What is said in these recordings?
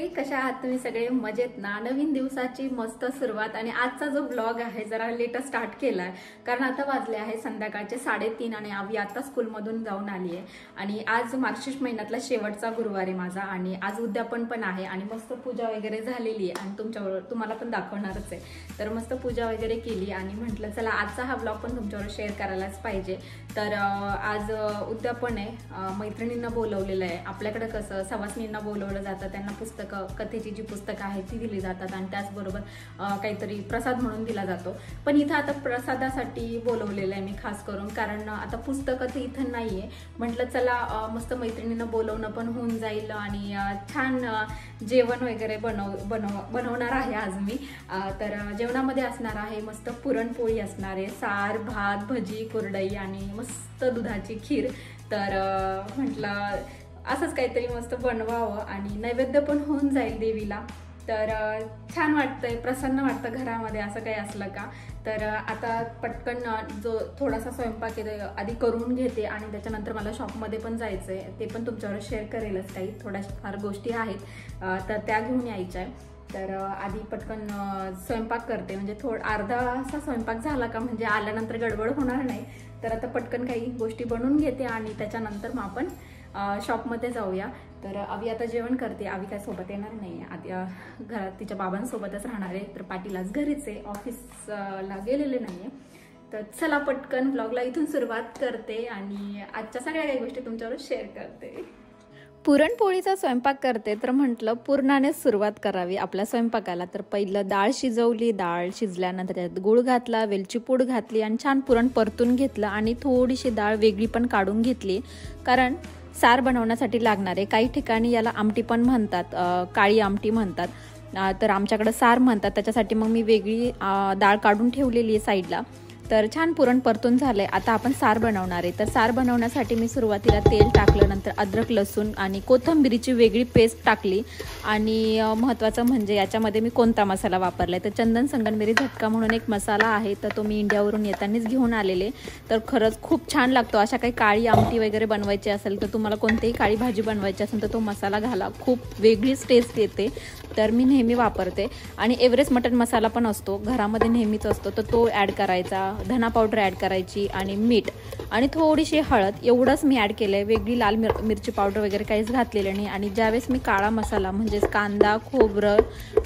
मंडळी, कशा आहात तुम्ही सगळे? मजेत ना? नवीन दिवसाची मस्त सुरुवात आणि आजचा जो ब्लॉग आहे जरा लेट स्टार्ट केलाय कारण आता वाजले आहे संध्याकाळचे 3:30 आणि आवी आता स्कूलमधून जाऊन आली आहे आणि आज मार्गशीर्ष महिन्यातला शेवटचा गुरुवार आहे माझा आणि आज उद्यापन पण आहे आणि मस्त पूजा वगैरे झालेली आहे आणि तुम्हाला पण दाखवणारच आहे। तर मस्त पूजा वगैरे केली आणि म्हटलं चला आजचा हा ब्लॉग पण तुमच्यावर शेअर करायलाच पाहिजे। तर आज उद्यापन आहे, मैत्रिणींना बोलवलेलं आहे। आपल्याकडे कसं सवासनींना बोलवलं जातं, त्यांना पुस्तकं, कथेची जी पुस्तकं आहेत ती दिली जातात आणि त्याचबरोबर काहीतरी प्रसाद म्हणून दिला जातो। पण इथं आता प्रसादासाठी बोलवलेलं आहे मी खास करून, कारण आता पुस्तकं तर इथं नाही आहे। म्हटलं चला मस्त मैत्रिणींना बोलवणं पण होऊन जाईल आणि छान जेवण वगैरे बनवणार आहे आज मी। तर जेवणामध्ये असणार आहे मस्त पुरणपोळी असणार आहे, सार, भात, भजी, कुरडई आणि मस्त दुधाची खीर। तर म्हटलं असंच काहीतरी मस्त बनवावं आणि नैवेद्य पण होऊन जाईल देवीला। तर छान वाटतंय, प्रसन्न वाटतं घरामध्ये असं काही असलं का। तर आता पटकन जो थोडासा स्वयंपाक आहे आधी करून घेते आणि त्याच्यानंतर मला शॉपमध्ये पण जायचं आहे, ते पण तुमच्यावर शेअर करेलच। काही थोड्याफार गोष्टी आहेत तर त्या घेऊन यायच्या आहे। तर आधी पटकन स्वयंपाक करते, म्हणजे अर्धासा स्वयंपाक झाला का म्हणजे आल्यानंतर गडबड होणार नाही। तर आता पटकन काही गोष्टी बनवून घेते आणि त्याच्यानंतर मग आपण शॉपमध्ये जाऊया। तर आवी आता जेवण करते, आवी काय सोबत येणार नाही, आधी घरात तिच्या बाबांसोबतच राहणार आहे। तर पाटील आज घरीच आहे, ऑफिसला गेलेले नाहीये। तर चला पटकन ब्लॉगला इथून सुरुवात करते आणि आजच्या सगळ्या काही गोष्टी तुमच्यावर शेअर करते। पुरणपोळीचा स्वयंपाक करते तर म्हटलं पूर्णाने सुरुवात करावी आपल्या स्वयंपाकाला। तर पहिलं डाळ शिजवली, डाळ शिजल्यानंतर त्यात गूळ घातला, वेलची पूड घातली आणि छान पुरण परतून घेतलं आणि थोडीशी डाळ वेगळी पण काढून घेतली, कारण सार बनवण्यासाठी लागणार आहे। काही ठिकाणी याला आमटी पण म्हणतात, काळी आमटी म्हणतात, तर आमच्याकडे सार म्हणतात। त्याच्यासाठी मग मी वेगळी डाळ काढून ठेवलेली आहे साईडला। तर छान पुरण परतून झालंय, आता आपण सार बनवणार आहे। तर सार बनवण्यासाठी मी सुरुवातीला तेल टाकलं, नंतर अद्रक, लसूण आणि कोथिंबीरीची वेगळी पेस्ट टाकली आणि महत्त्वाचं म्हणजे याच्यामध्ये मी कोणता मसाला वापरलाय तर चंदन संगनमेरी झटका म्हणून एक मसाला आहे, तर तो मी इंडियावरून येतानाच घेऊन आलेले। तर खरंच खूप छान लागतो, अशा काही काळी आमटी वगैरे बनवायची असेल तर तुम्हाला कोणतीही काळी भाजी बनवायची असेल तर तो मसाला घाला, खूप वेगळीच टेस्ट येते। तर मी नेहमी वापरते आणि एव्हरेस्ट मटन मसाला पण असतो घरामध्ये, नेहमीच असतो, तर तो ॲड करायचा, धना पावडर ॲड करायची आणि मीठ आणि थोडीशी हळद, एवढंच मी ॲड केलं आहे। वेगळी लाल मिरची पावडर वगैरे काहीच घातलेलं नाही। आणि ज्यावेळेस मी काळा मसाला म्हणजेच कांदा, खोबरं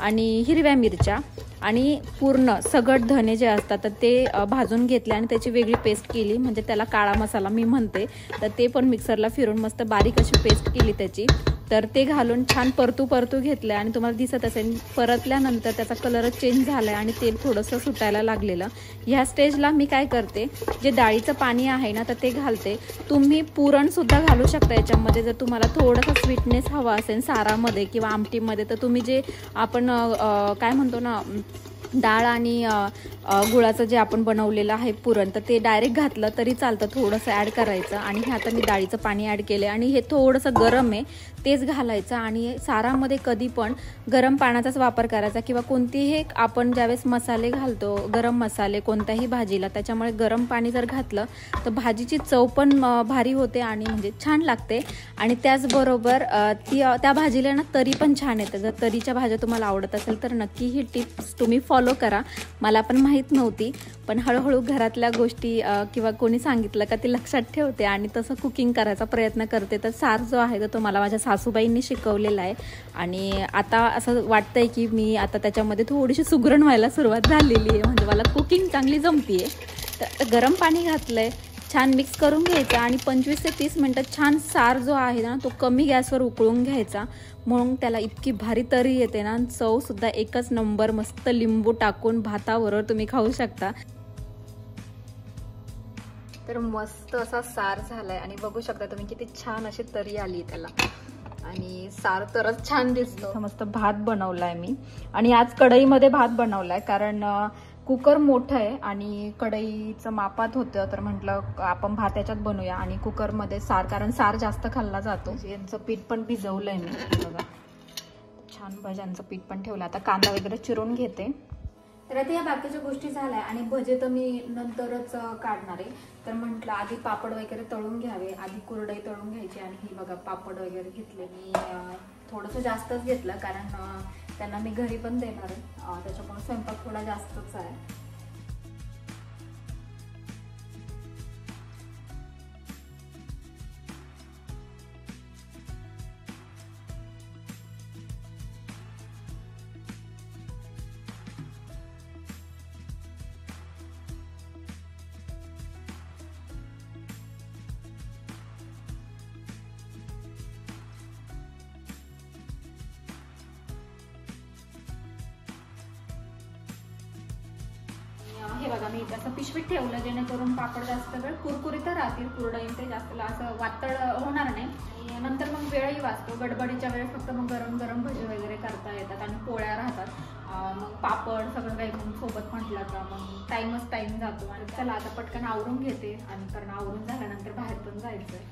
आणि हिरव्या मिरच्या आणि पूर्ण सगट धने जे असतात तर ते भाजून घेतले आणि त्याची वेगळी पेस्ट केली, म्हणजे त्याला काळा मसाला मी म्हणते। तर ते पण मिक्सरला फिरून मस्त बारीक अशी पेस्ट केली त्याची। तर ते घालून छान परतू घेतलं आणि तुम्हाला दिसत असेल परतल्यानंतर त्याचा कलरच चेंज झाला आणि तेल थोडंसं सुटायला लागलेलं। ह्या स्टेजला मी काय करते, जे डाळीचं पाणी आहे ना तर ते घालते। तुम्ही पुरणसुद्धा घालू शकता याच्यामध्ये, जर तुम्हाला थोडासा स्वीटनेस हवा असेल सारामध्ये किंवा आमटीमध्ये, तर तुम्ही जे आपण काय म्हणतो ना डाळ आणि गुळाचं जे आपण बनवलेलं आहे पुरण, तर ते डायरेक्ट घातलं तरी चालतं, थोडंसं ॲड करायचं। आणि हे आता मी डाळीचं पाणी ॲड केलं आणि हे थोडंसं गरम आहे तेच घालायचं। आणि सारामध्ये कधी पण गरम पाण्याचाच वापर करायचा किंवा कोणतीही आपण ज्यावेळेस मसाले घालतो, गरम मसाले कोणत्याही भाजीला, त्याच्यामुळे गरम पाणी जर घातलं तर भाजीची चव पण भारी होते आणि म्हणजे छान लागते। आणि त्याचबरोबर त्या भाजीला ना तरी पण छान येतं। जर तरीच्या भाज्या तुम्हाला आवडत असेल तर नक्की ही टिप्स तुम्ही फॉलो करा, मला पण माहीत नव्हती, पण हळूहळू घरातल्या गोष्टी किंवा कोणी सांगितलं का ते लक्षात ठेवते आणि तसं कुकिंग करायचा प्रयत्न करते। तर सार जो आहे तो मला माझ्या सासूबाईंनी शिकवलेला आहे आणि आता असं वाटतंय की मी आता त्याच्यामध्ये थोडीशी सुगरण व्हायला सुरुवात झालेली आहे, म्हणजे मला कुकिंग चांगली जमतीये। तर गरम पाणी घातलंय, छान मिक्स करून घ्यायचं आणि 25 ते 30 मिनटं छान सार जो आहे ना तो कमी गॅसवर उकळून घ्यायचा, म्हणून त्याला इतकी भारी तरी येते ना, चवसुद्धा एकच नंबर, मस्त लिंबू टाकून भाताबरोबर तुम्ही खाऊ शकता। तर मस्त असा सार झालाय आणि बघू शकता तुम्ही किती छान अशी तरी आली त्याला आणि सार तरच छान दिसतो। मस्त भात बनवलाय मी आणि आज कढईमध्ये भात बनवलाय, कारण कुकर मोठं आहे आणि कढईचं मापात होतं, तर म्हटलं आपण भात याच्यात बनवूया आणि कुकरमध्ये सार, कारण सार जास्त खाल्ला जातो। यांचं पीठ पण भिजवलंय मी, बघा छान भज्यांचं पीठ पण ठेवलं। आता कांदा वगैरे चिरून घेते तर आता या बाकीच्या गोष्टी झाल्या आणि भजे तर मी नंतरच काढणार आहे. तर म्हटलं आधी पापड वगैरे तळून घ्यावे, आधी कुरडई तळून घ्यायची. आणि ही बघा पापड वगैरे घेतले मी, थोडंसं जास्तच घेतलं कारण त्यांना मी घरी पण देणार आहे, त्याच्यामुळे स्वयंपाक थोडा जास्तच आहे. हे बघा मी असं पिशवीत ठेवलं जेणेकरून पापड जास्त वेळ कुरकुरीत राहतील, कुरडई ते जास्त असं वातळ होणार नाही. आणि नंतर मग वेळही वाचतो, गडबडीच्या वेळेस फक्त मग गरम गरम भजी वगैरे करता येतात आणि पोळ्या राहतात. मग पापड सगळं काही मग सोबत म्हटलं का मग टाईम जातो. आणि चला आता पटकन आवरून घेते, आणि कारण आवरून झाल्यानंतर बाहेर पण जायचंय.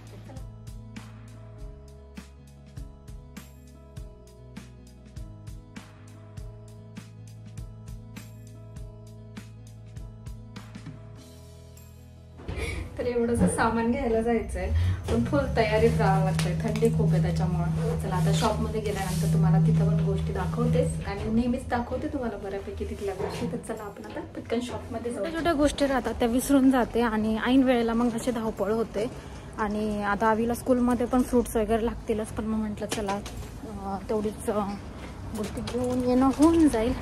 तर एवढंच सामान घ्यायला जायचंय, पण फुल तयारीत राहावं लागतंय, थंडी खूप आहे त्याच्यामुळे. चला आता शॉपमध्ये गेल्यानंतर तुम्हाला तिथं पण गोष्टी दाखवतेच, आणि नेहमीच दाखवते तुम्हाला बऱ्यापैकी तिथल्या गोष्टी. तर चला आपण आता पटकन शॉपमध्ये जाऊ. छोट्या गोष्टी राहतात त्या विसरून जाते, आणि ऐन वेळेला मग अशी धावपळ होते. आणि आता आवीला स्कूलमध्ये पण फ्रुट्स वगैरे लागतीलच, पण मग म्हटलं चला तेवढीच गोष्टी घेऊन येणं होऊन जाईल.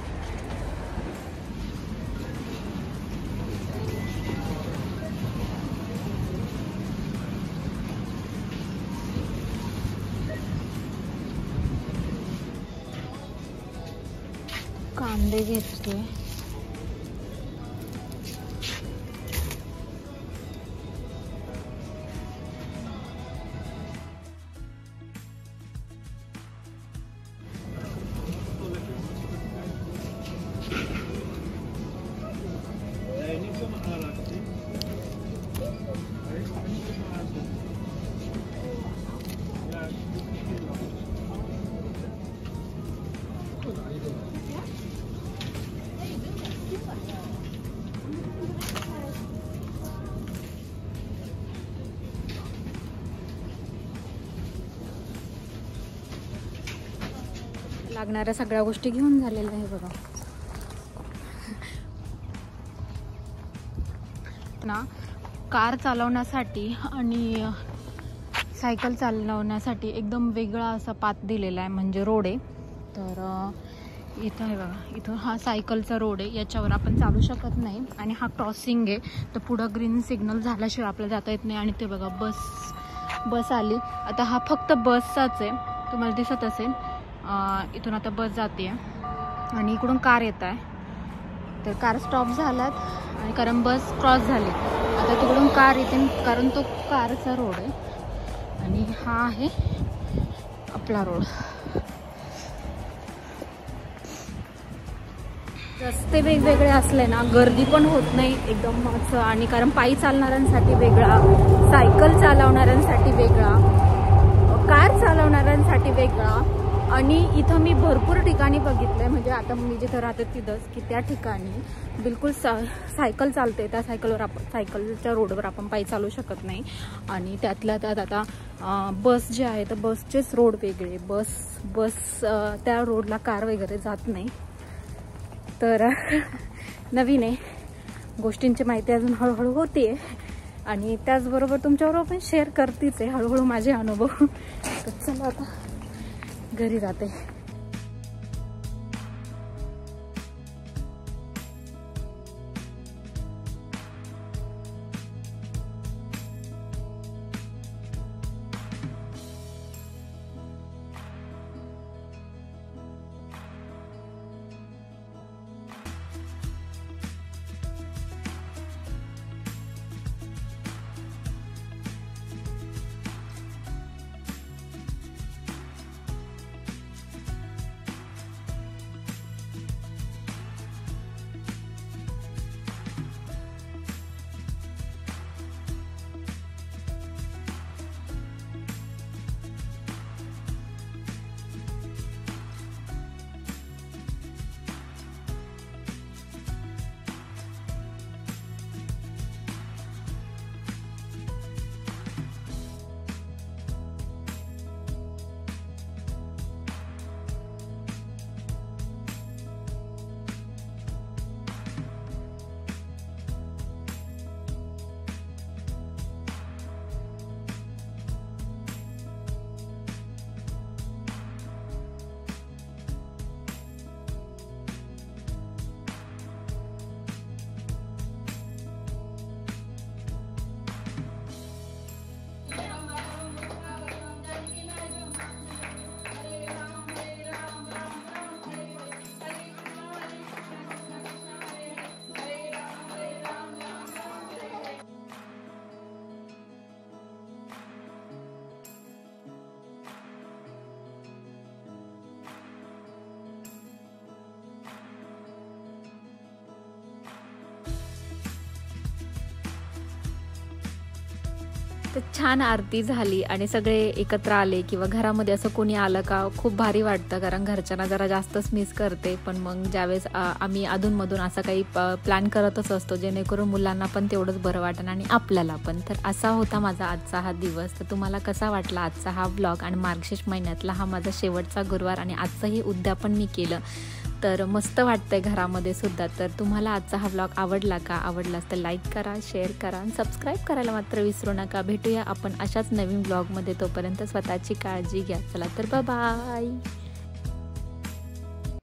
कांदे घेतले, लागणाऱ्या सगळ्या गोष्टी घेऊन झालेल्या आहे बघा. ना कार चालवण्यासाठी आणि सायकल चालवण्यासाठी एकदम वेगळा असा पाथ दिलेला आहे, म्हणजे रोड आहे. तर इथं आहे बघा, इथं हा सायकलचा रोड आहे, याच्यावर आपण चालू शकत नाही. आणि हा क्रॉसिंग आहे, तर पुढं ग्रीन सिग्नल झाल्याशिवाय आपल्याला जाता येत नाही. आणि ते बघा बस आली. आता हा फक्त बसचाच आहे, तुम्हाला दिसत असेल. इथून आता बस जाते आणि इकडून कार येत आहे. तर कार स्टॉप झालात, आणि कारण बस क्रॉस झाली. आता तिकडून कार येते, कारण तो कारचा रोड आहे. आणि हा आहे आपला रोड. रस्ते वेगवेगळे असले ना गर्दी पण होत नाही एकदमच. आणि कारण पायी चालणाऱ्यांसाठी वेगळा, सायकल चालवणाऱ्यांसाठी वेगळा, कार चालवणाऱ्यांसाठी वेगळा. आणि इथं मी भरपूर ठिकाणी बघितलंय, म्हणजे आता मी जिथं राहते तिथंच, की त्या ठिकाणी बिलकुल सायकल चालते, त्या सायकलच्या रोडवर आपण पायी चालू शकत नाही. आणि त्यातल्या त्यात आता बस जे आहे, तर बसचेच रोड वेगळे, बस त्या रोडला कार वगैरे जात नाही. तर नवीन आहे, गोष्टींची माहिती अजून हळूहळू होतीये. आणि त्याचबरोबर तुमच्याबरोबर पण शेअर करतेच आहे हळूहळू माझे अनुभव. तर चला आता घरी जाते. तर छान आरती झाली आणि सगळे एकत्र आले किंवा घरामध्ये असं कोणी आलं का खूप भारी वाटतं, कारण घरच्यांना जरा जास्तच मिस करते. पण मग ज्यावेळेस आम्ही अधूनमधून असं काही प्लॅन करतच असतो जेणेकरून मुलांना पण तेवढंच बरं वाटेल आणि आपल्याला पण. तर असा होता माझा आजचा हा दिवस. तर तुम्हाला कसा वाटला आजचा हा व्लॉग आणि मार्गशीर्ष महिन्यातला हा माझा शेवटचा गुरुवार आणि आजचंही उद्यापन मी केलं. तर मस्त वाटतंय घरामध्ये सुद्धा. तर तुम्हाला आजचा हा व्लॉग आवडला का? आवडलास तर लाईक करा, शेअर करा आणि सबस्क्राईब करायला मात्र विसरू नका. भेटूया आपण अशाच नवीन व्लॉगमध्ये. तोपर्यंत स्वतःची काळजी घ्या. चला तर बाय.